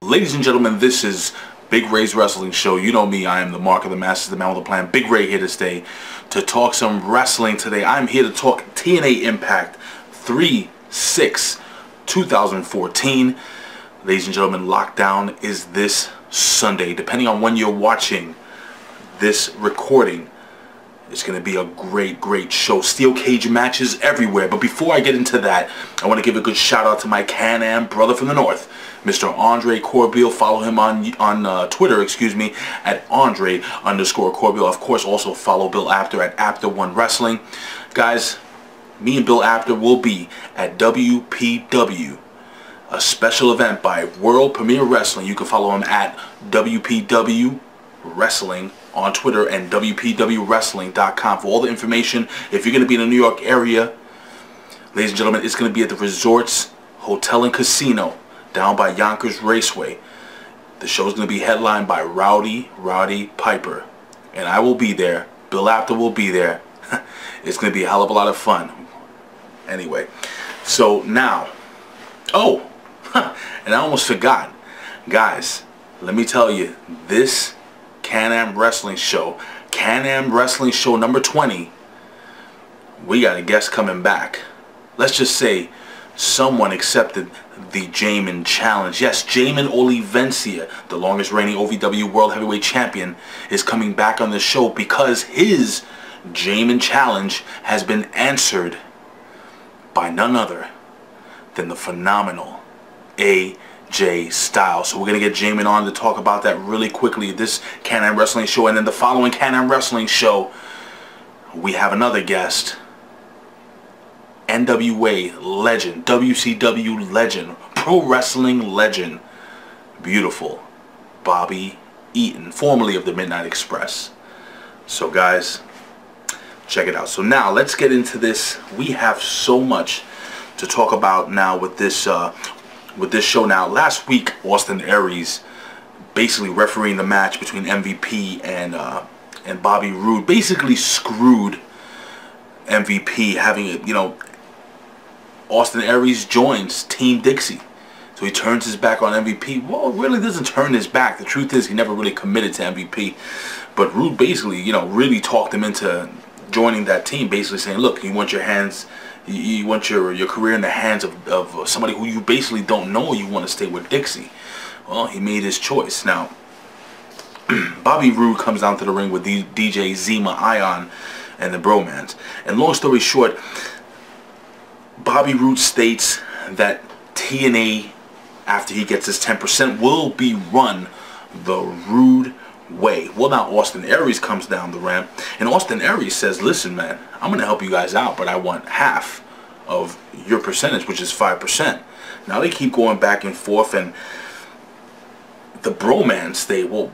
Ladies and gentlemen, this is Big Ray's Wrestling Show. You know me, I am the Mark of the Masters, the man with the plan. Big Ray here to stay to talk some wrestling today. I'm here to talk TNA Impact 3/6/2014. Ladies and gentlemen, Lockdown is this Sunday. Depending on when you're watching this recording, it's going to be a great show. Steel cage matches everywhere. But before I get into that, I want to give a good shout out to my Can-Am brother from the north, Mr. Andre Corbeil. Follow him on Twitter, at Andre_Corbeil. Of course, also follow Bill Apter at Apter1 Wrestling. Guys, me and Bill Apter will be at WPW, a special event by World Premier Wrestling. You can follow him at WPW Wrestling on Twitter and WPWWrestling.com for all the information. If you're going to be in the New York area, ladies and gentlemen, it's going to be at the Resorts Hotel and Casino down by Yonkers Raceway. The show is going to be headlined by Roddy Piper, and I will be there. Bill Apter will be there. It's going to be a hell of a lot of fun. Anyway, so now, and I almost forgot, guys, let me tell you, this Can-Am Wrestling Show, Can-Am Wrestling Show number 20, we got a guest coming back. Let's just say someone accepted the Jamin Challenge. Yes, Jamin Olivencia, the longest reigning OVW World Heavyweight Champion, is coming back on the show because his Jamin Challenge has been answered by none other than the phenomenal AJ Styles. So we're going to get Jamin on to talk about that really quickly, this Can-Am Wrestling Show. And then the following Can-Am Wrestling Show, we have another guest, NWA legend, WCW legend, pro wrestling legend, beautiful Bobby Eaton, formerly of the Midnight Express. So guys, check it out. So now let's get into this. We have so much to talk about now with this show. Now, last week, Austin Aries, basically refereeing the match between MVP and Bobby Roode, basically screwed MVP, having it, Austin Aries joins Team Dixie. So he turns his back on MVP. Well, really doesn't turn his back. The truth is he never really committed to MVP. But Roode basically, really talked him into joining that team, basically saying, look, you want your hands, you want your career in the hands of somebody who you basically don't know, you want to stay with Dixie. Well, he made his choice. Now, Bobby Roode comes down to the ring with DJ Zima Ion and the Bromans. And long story short, Bobby Roode states that TNA, after he gets his 10%, will be run the Roode way. Well, now Austin Aries comes down the ramp, and Austin Aries says, listen, man, I'm going to help you guys out, but I want half of your percentage, which is 5%. Now they keep going back and forth, and the Bromans say, well,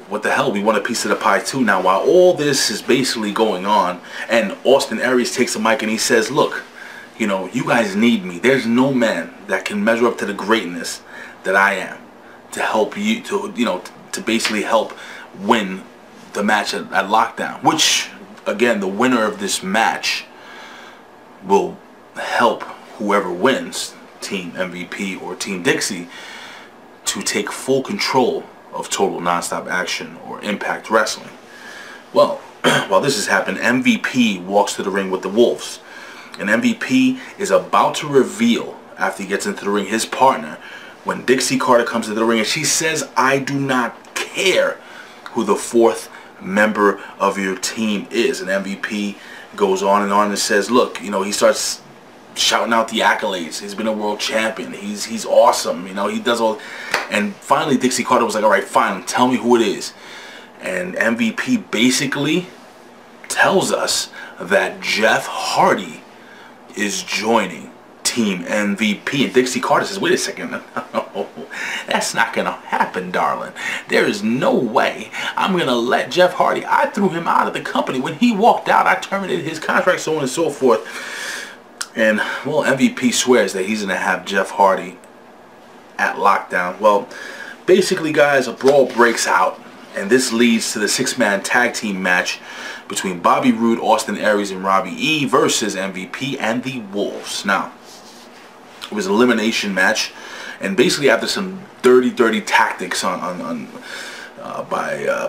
what the hell, we want a piece of the pie too. Now, while all this is basically going on, and Austin Aries takes the mic and he says, look, you guys need me. There's no man that can measure up to the greatness that I am to help you, to basically help win the match at Lockdown. Which, again, the winner of this match will help whoever wins, Team MVP or Team Dixie, to take full control of Total Nonstop Action or Impact Wrestling. Well, while this has happened, MVP walks to the ring with the Wolves. And MVP is about to reveal, after he gets into the ring, his partner, when Dixie Carter comes into the ring and she says, I do not care who the fourth member of your team is. And MVP goes on and says, look, he starts shouting out the accolades. He's been a world champion. He's awesome. He does all. And finally Dixie Carter was like, all right, fine, tell me who it is. And MVP basically tells us that Jeff Hardy is joining Team MVP. And Dixie Carter says, wait a second, no, that's not gonna happen, darling. There is no way I'm gonna let Jeff Hardy, I threw him out of the company. When he walked out, I terminated his contract, so on and so forth. And well, MVP swears that he's gonna have Jeff Hardy at Lockdown. Well, basically, guys, a brawl breaks out, and this leads to the 6-man tag team match between Bobby Roode, Austin Aries, and Robbie E versus MVP and the Wolves. Now, It was an elimination match, and basically after some dirty tactics by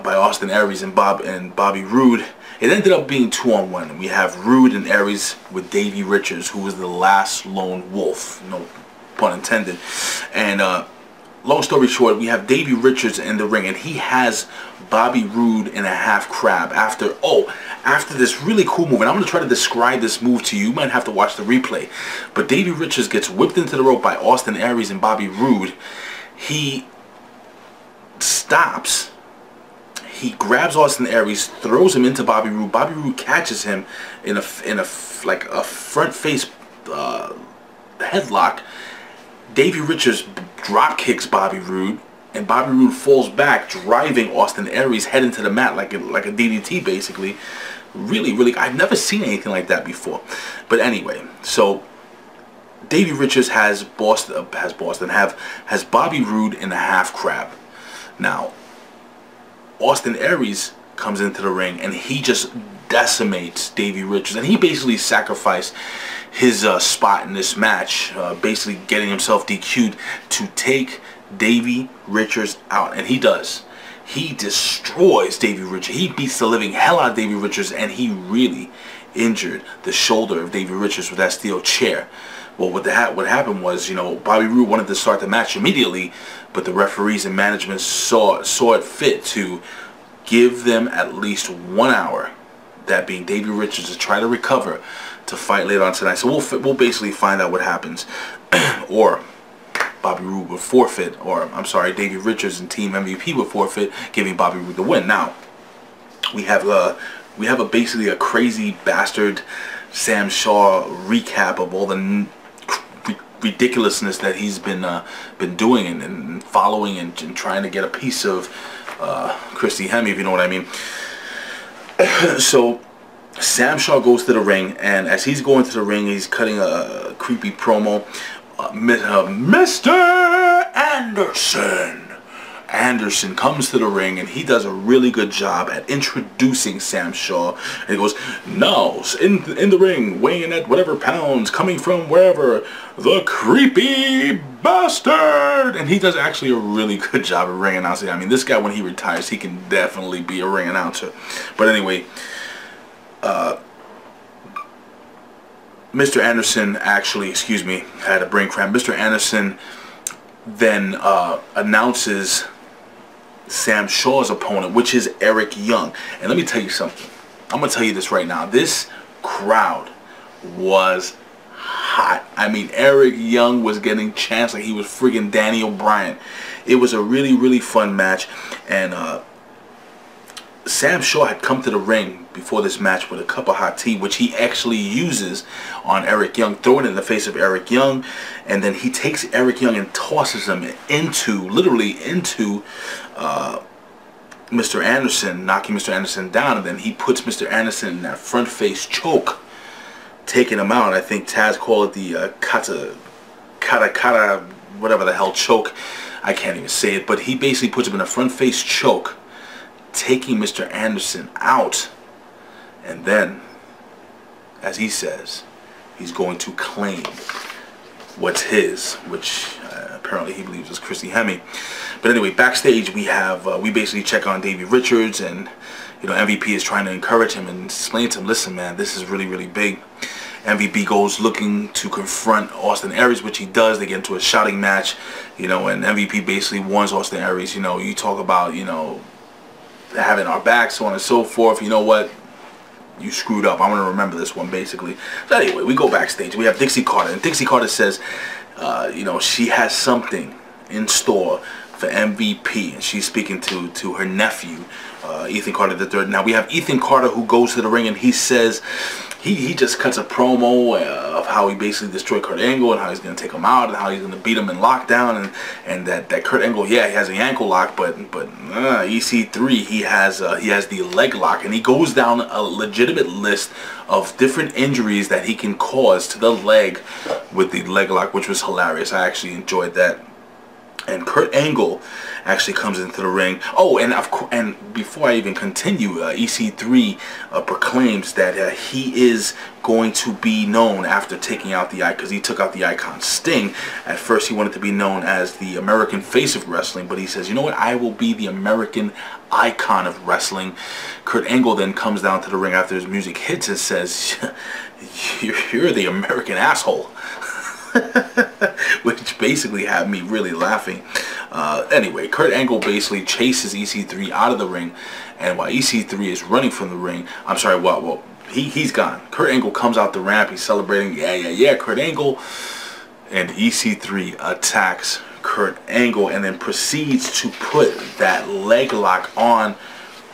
Austin Aries and Bobby Roode, it ended up being 2-on-1. We have Roode and Aries with Davey Richards, who was the last lone wolf, no pun intended. And long story short, we have Davey Richards in the ring, and he has Bobby Roode in a half crab after this really cool move. And I'm going to try to describe this move to you. You might have to watch the replay. But Davey Richards gets whipped into the rope by Austin Aries and Bobby Roode. He stops. He grabs Austin Aries, throws him into Bobby Roode. Bobby Roode catches him in a front face headlock. Davey Richards drop kicks Bobby Roode, and Bobby Roode falls back, driving Austin Aries head into the mat like a DDT, basically. Really, I've never seen anything like that before. But anyway, so Davey Richards has Bobby Roode in a half crab. Now, Austin Aries comes into the ring, and he just decimates Davey Richards, and he basically sacrificed his spot in this match, basically getting himself DQ'd to take Davey Richards out, and he does. He destroys Davey Richards. He beats the living hell out of Davey Richards, and he really injured the shoulder of Davey Richards with that steel chair. Well, what happened was, you know, Bobby Roode wanted to start the match immediately, but the referees and management saw it fit to give them at least 1 hour, that being Davey Richards, to try to recover to fight later on tonight. So we'll basically find out what happens, or Bobby Roode would forfeit, or I'm sorry, Davey Richards and Team MVP would forfeit, giving Bobby Roode the win. Now we have basically a crazy bastard Sam Shaw recap of all the ridiculousness that he's been doing and following and trying to get a piece of Christy Hemme, if you know what I mean. So Sam Shaw goes to the ring, and as he's going to the ring, he's cutting a creepy promo. Mr. Anderson comes to the ring, and he does a really good job at introducing Sam Shaw. And he goes, "Now in the ring, weighing at whatever pounds, coming from wherever, the creepy bastard." And he does actually a really good job of ring announcing. I mean, this guy, when he retires, he can definitely be a ring announcer. But anyway, Mr. Anderson actually, excuse me, had a brain cramp. Mr. Anderson then announces Sam Shaw's opponent, which is Eric Young. And let me tell you something. I'm going to tell you this right now. This crowd was hot. I mean, Eric Young was getting chants like he was friggin' Danny O'Brien. It was a really fun match. And Sam Shaw had come to the ring before this match with a cup of hot tea, which he actually uses on Eric Young, throwing it in the face of Eric Young, and then he takes Eric Young and tosses him literally into Mr. Anderson, knocking Mr. Anderson down, and then he puts Mr. Anderson in that front face choke, taking him out. I think Taz called it the kata, whatever the hell choke. I can't even say it, but he basically puts him in a front face choke, taking Mr. Anderson out. And then, as he says, he's going to claim what's his, which apparently he believes is Christy Hemme. But anyway, backstage we have we basically check on Davey Richards, and you know, MVP is trying to encourage him and explain to him, listen man, this is really big. MVP goes looking to confront Austin Aries, which he does. They get into a shouting match, you know, and MVP basically warns Austin Aries, you know, you talk about, you know, having our backs, so on and so forth. You know what? You screwed up. I'm going to remember this one, basically. So anyway, we go backstage. We have Dixie Carter, and Dixie Carter says, you know, she has something in store for MVP, and she's speaking to her nephew, Ethan Carter III. Now we have Ethan Carter, who goes to the ring, and he says, he just cuts a promo of how he basically destroyed Kurt Angle, and how he's going to take him out, and how he's going to beat him in lockdown, and that Kurt Angle, yeah, he has an ankle lock, but EC3, he has the leg lock, and he goes down a legitimate list of different injuries that he can cause to the leg with the leg lock, which was hilarious. I actually enjoyed that. And Kurt Angle actually comes into the ring. Oh, and before I even continue, EC3 proclaims that he is going to be known after taking out the icon, because he took out the icon Sting. At first he wanted to be known as the American face of wrestling, but he says, you know what, I will be the American icon of wrestling. Kurt Angle then comes down to the ring after his music hits and says, you're the American asshole. Which basically had me really laughing. Anyway, Kurt Angle basically chases EC3 out of the ring, and while EC3 is running from the ring, I'm sorry, well, he's gone. Kurt Angle comes out the ramp, he's celebrating, yeah, Kurt Angle, and EC3 attacks Kurt Angle and then proceeds to put that leg lock on,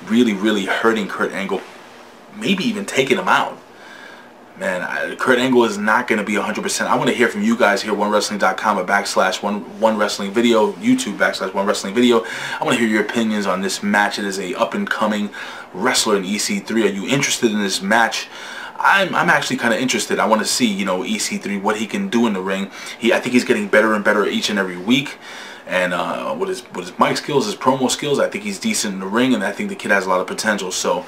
really hurting Kurt Angle, maybe even taking him out. Man, Kurt Angle is not going to be 100%. I want to hear from you guys here, onewrestling.com or /one wrestling video, YouTube /one wrestling video. I want to hear your opinions on this match. It is a up-and-coming wrestler in EC3. Are you interested in this match? I'm actually kind of interested. I want to see, you know, EC3, what he can do in the ring. I think he's getting better and better each and every week. And with his mic skills, his promo skills, I think he's decent in the ring, and I think the kid has a lot of potential. So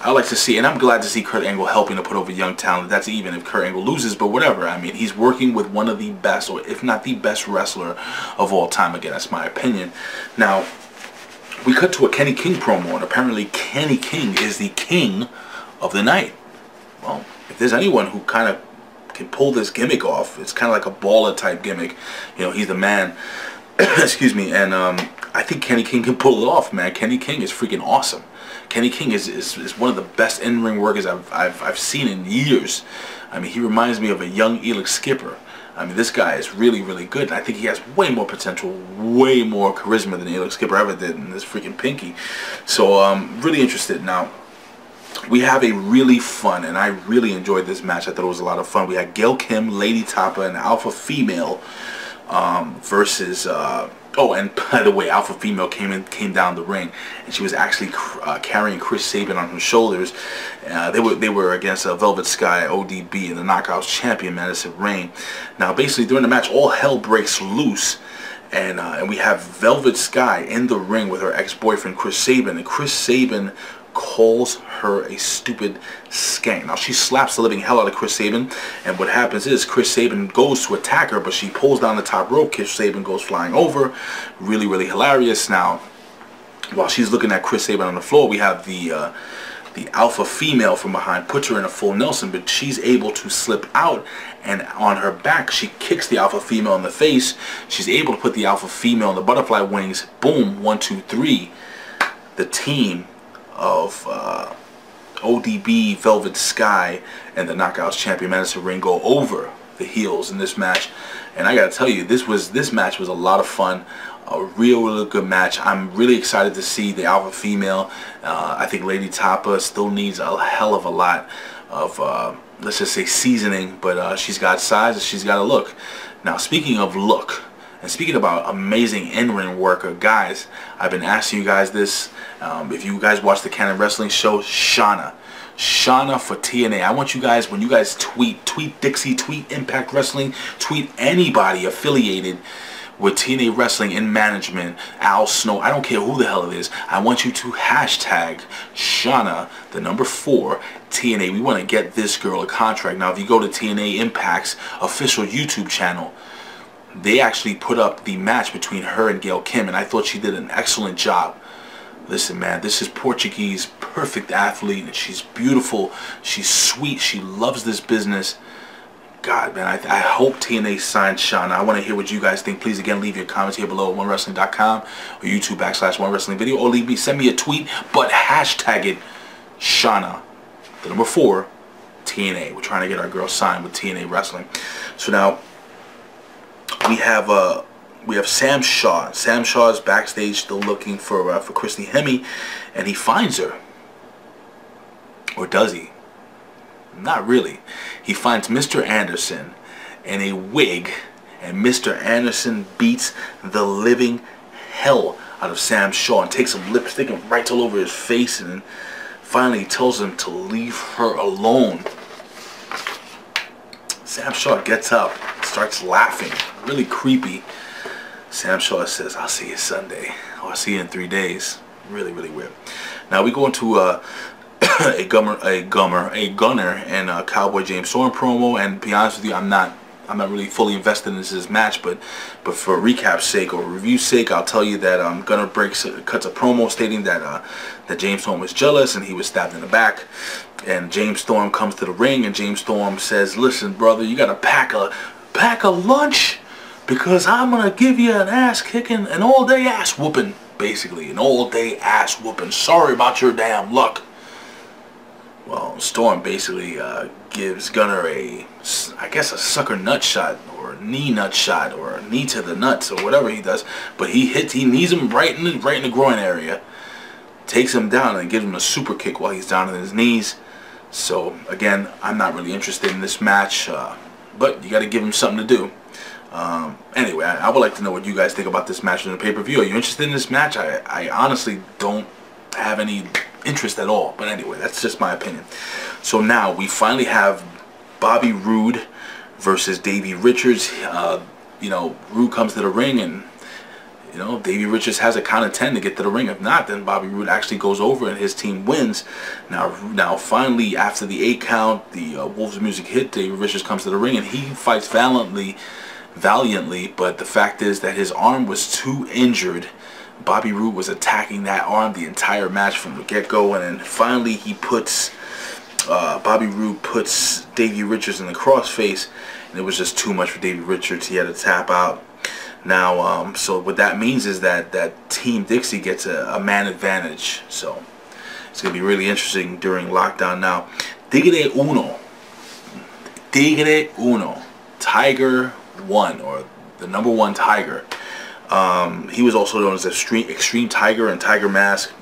I like to see, and I'm glad to see Kurt Angle helping to put over young talent. That's even if Kurt Angle loses, but whatever. I mean, he's working with one of the best, or if not the best wrestler of all time. Again, that's my opinion. Now, we cut to a Kenny King promo, and apparently Kenny King is the king of the night. Well, if there's anyone who kind of can pull this gimmick off, it's kind of like a baller type gimmick. You know, he's the man. Excuse me, and I think Kenny King can pull it off, man. Kenny King is freaking awesome. Kenny King is one of the best in-ring workers I've seen in years. I mean, he reminds me of a young Elix Skipper. I mean, this guy is really good. And I think he has way more potential, way more charisma than Elix Skipper ever did in this freaking pinky. So I'm really interested. Now, we have a really fun, and I really enjoyed this match. I thought it was a lot of fun. We had Gail Kim, Lady Tapa, and Alpha Female versus oh, and by the way, Alpha Female came down the ring, and she was actually carrying Chris Sabin on her shoulders. They were against Velvet Sky, ODB, and the Knockouts champion Madison, Rayne. Now, basically during the match, all hell breaks loose, and we have Velvet Sky in the ring with her ex-boyfriend Chris Sabin, and Chris Sabin calls her a stupid skank. Now, she slaps the living hell out of Chris Sabin, and what happens is Chris Sabin goes to attack her, but she pulls down the top rope. Chris Sabin goes flying over. Really hilarious. Now, while she's looking at Chris Sabin on the floor, we have the Alpha Female from behind, puts her in a full Nelson, but she's able to slip out, and on her back she kicks the Alpha Female in the face. She's able to put the Alpha Female in the butterfly wings. Boom, 1, 2, 3. The team of ODB, Velvet Sky, and the Knockouts champion Madison Rayne go over the heels in this match, and I gotta tell you, this match was a lot of fun, a really good match. I'm really excited to see the Alpha Female. I think Lady Tapa still needs a hell of a lot of let's just say seasoning, but she's got size and she's got a look. Now, speaking of look, and speaking about amazing in-ring worker, guys, I've been asking you guys this. If you guys watch the Canon Wrestling show, Shanna for TNA. I want you guys, when you guys tweet Dixie, tweet Impact Wrestling, tweet anybody affiliated with TNA Wrestling in management, Al Snow, I don't care who the hell it is, I want you to hashtag Shanna, the number 4, TNA. We want to get this girl a contract. Now, if you go to TNA Impact's official YouTube channel, they actually put up the match between her and Gail Kim, and I thought she did an excellent job. Listen, man, this is Portuguese, perfect athlete, and she's beautiful, she's sweet, she loves this business. God, man, I hope TNA signs Shanna. I want to hear what you guys think. Please, again, leave your comments here below at onewrestling.com or YouTube /one wrestling video, or send me a tweet, but hashtag it Shanna, the number 4, TNA. We're trying to get our girl signed with TNA Wrestling. So now, we have Sam Shaw. Sam Shaw is backstage still looking for Christy Hemme, and he finds her. Or does he? Not really. He finds Mr. Anderson in a wig, and Mr. Anderson beats the living hell out of Sam Shaw and takes some lipstick and writes all over his face, and then finally tells him to leave her alone. Sam Shaw gets up, starts laughing, really creepy. Sam Shaw says, I'll see you Sunday. Or I'll see you in 3 days. Really, really weird. Now we go into a gunner and Cowboy James Storm promo. And to be honest with you, I'm not really fully invested in this match, but for recap's sake or review's sake, I'll tell you that Gunner cuts a promo stating that that James Storm was jealous and he was stabbed in the back. And James Storm comes to the ring, and James Storm says, "Listen, brother, you gotta pack a lunch, because I'm gonna give you an ass kicking, an all-day ass whooping, basically an all-day ass whooping. Sorry about your damn luck." Well, Storm basically gives Gunner I guess a sucker nut shot, or a knee nut shot, or a knee to the nuts, or whatever he does. But he knees him right in the groin area, takes him down, and gives him a super kick while he's down on his knees. So again, I'm not really interested in this match, but you got to give him something to do. Anyway, I would like to know what you guys think about this match in the pay-per-view. Are you interested in this match? I honestly don't have any interest at all. But anyway, that's just my opinion. So now we finally have Bobby Roode versus Davey Richards. You know, Roode comes to the ring, and you know, Davey Richards has a count of 10 to get to the ring. If not, then Bobby Roode actually goes over and his team wins. Now finally, after the 8 count, the Wolves music hit, Davey Richards comes to the ring and he fights valiantly, but the fact is that his arm was too injured. Bobby Roode was attacking that arm the entire match from the get-go, and then finally he puts Bobby Roode puts Davey Richards in the crossface, and it was just too much for Davey Richards. He had to tap out. Now, so what that means is that Team Dixie gets a man advantage. So it's going to be really interesting during lockdown. Now, Tigre Uno, Tiger 1, or the #1 Tiger. He was also known as Extreme Tiger and Tiger Mask.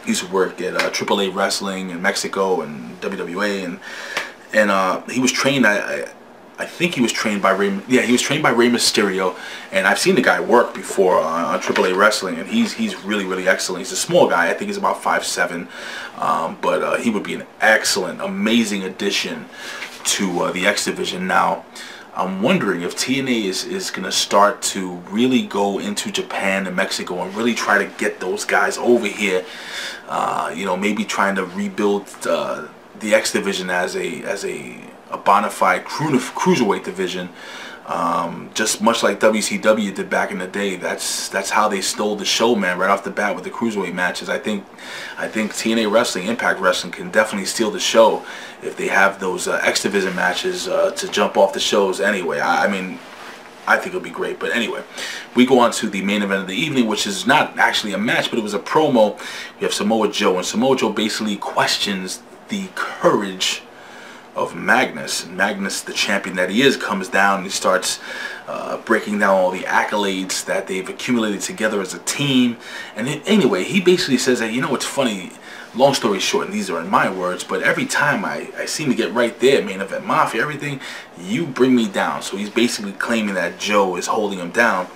He used to work at AAA Wrestling in Mexico and WWA, and he was trained. I think he was trained by Rey. Yeah, he was trained by Rey Mysterio, and I've seen the guy work before on AAA Wrestling, and he's really excellent. He's a small guy. I think he's about 5'7", but he would be an excellent, amazing addition to the X Division. Now, I'm wondering if TNA is going to start to really go into Japan and Mexico and really try to get those guys over here. You know, maybe trying to rebuild the X Division as a bona fide cruiserweight division, just much like WCW did back in the day. That's how they stole the show, man, right off the bat with the cruiserweight matches. I think TNA Wrestling, Impact Wrestling can definitely steal the show if they have those X Division matches to jump off the shows. Anyway, I mean, I think it'll be great. But anyway, we go on to the main event of the evening, which is not actually a match, but it was a promo. We have Samoa Joe, and Samoa Joe basically questions the courage of Magnus. And Magnus, the champion that he is, comes down and he starts breaking down all the accolades that they've accumulated together as a team. And anyway, he basically says that, you know, it's funny, long story short, and these are in my words, but every time I seem to get right there, main event mafia, everything, you bring me down. So he's basically claiming that Joe is holding him down,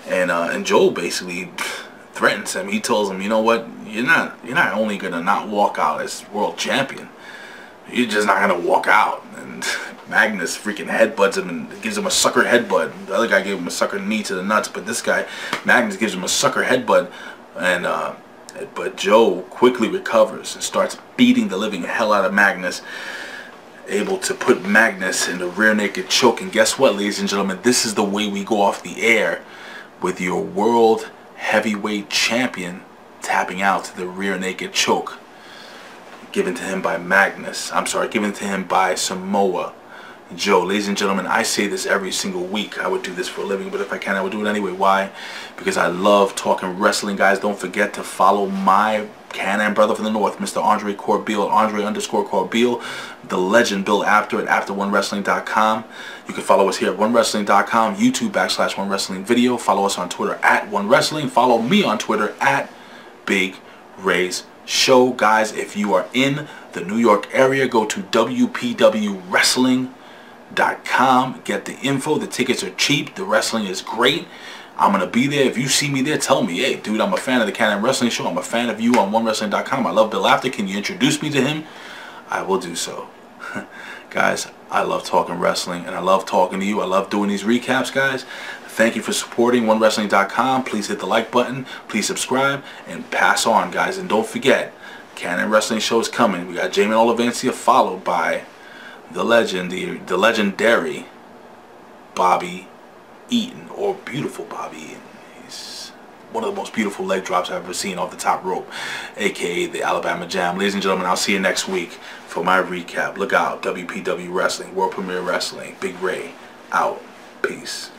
and Joe basically threatens him. He tells him, you know what, you're not only gonna not walk out as world champion, you're just not gonna walk out. And Magnus freaking headbutts him and gives him a sucker headbutt. The other guy gave him a sucker knee to the nuts, but this guy, Magnus, gives him a sucker headbutt, and but Joe quickly recovers and starts beating the living hell out of Magnus, able to put Magnus in the rear naked choke. And guess what, ladies and gentlemen, this is the way we go off the air, with your world heavyweight champion tapping out to the rear naked choke, given to him by Magnus. I'm sorry, given to him by Samoa Joe. Ladies and gentlemen, I say this every single week. I would do this for a living, but if I can, I would do it anyway. Why? Because I love talking wrestling, guys. Don't forget to follow my Can-Am brother from the north, Mr. Andre Corbeil, Andre_Corbeil, the legend Bill Apter at After1Wrestling.com. You can follow us here at OneWrestling.com, YouTube /OneWrestlingVideo. Follow us on Twitter at OneWrestling. Follow me on Twitter at Big Ray's Show. Guys, if you are in the New York area, go to WPWWrestling.com. Get the info. The tickets are cheap. The wrestling is great. I'm going to be there. If you see me there, tell me, hey, dude, I'm a fan of the Can-Am Wrestling Show. I'm a fan of you on OneWrestling.com. I love Bill Apter. Can you introduce me to him? I will do so. Guys, I love talking wrestling, and I love talking to you. I love doing these recaps, guys. Thank you for supporting OneWrestling.com. Please hit the like button. Please subscribe and pass on, guys. And don't forget, Canon Wrestling show is coming. We got Jamin Olivencia followed by the legendary Bobby Eaton, or beautiful Bobby Eaton. He's one of the most beautiful leg drops I've ever seen off the top rope, aka the Alabama Jam. Ladies and gentlemen, I'll see you next week for my recap. Look out, WPW Wrestling, World Premier Wrestling, Big Ray, out. Peace.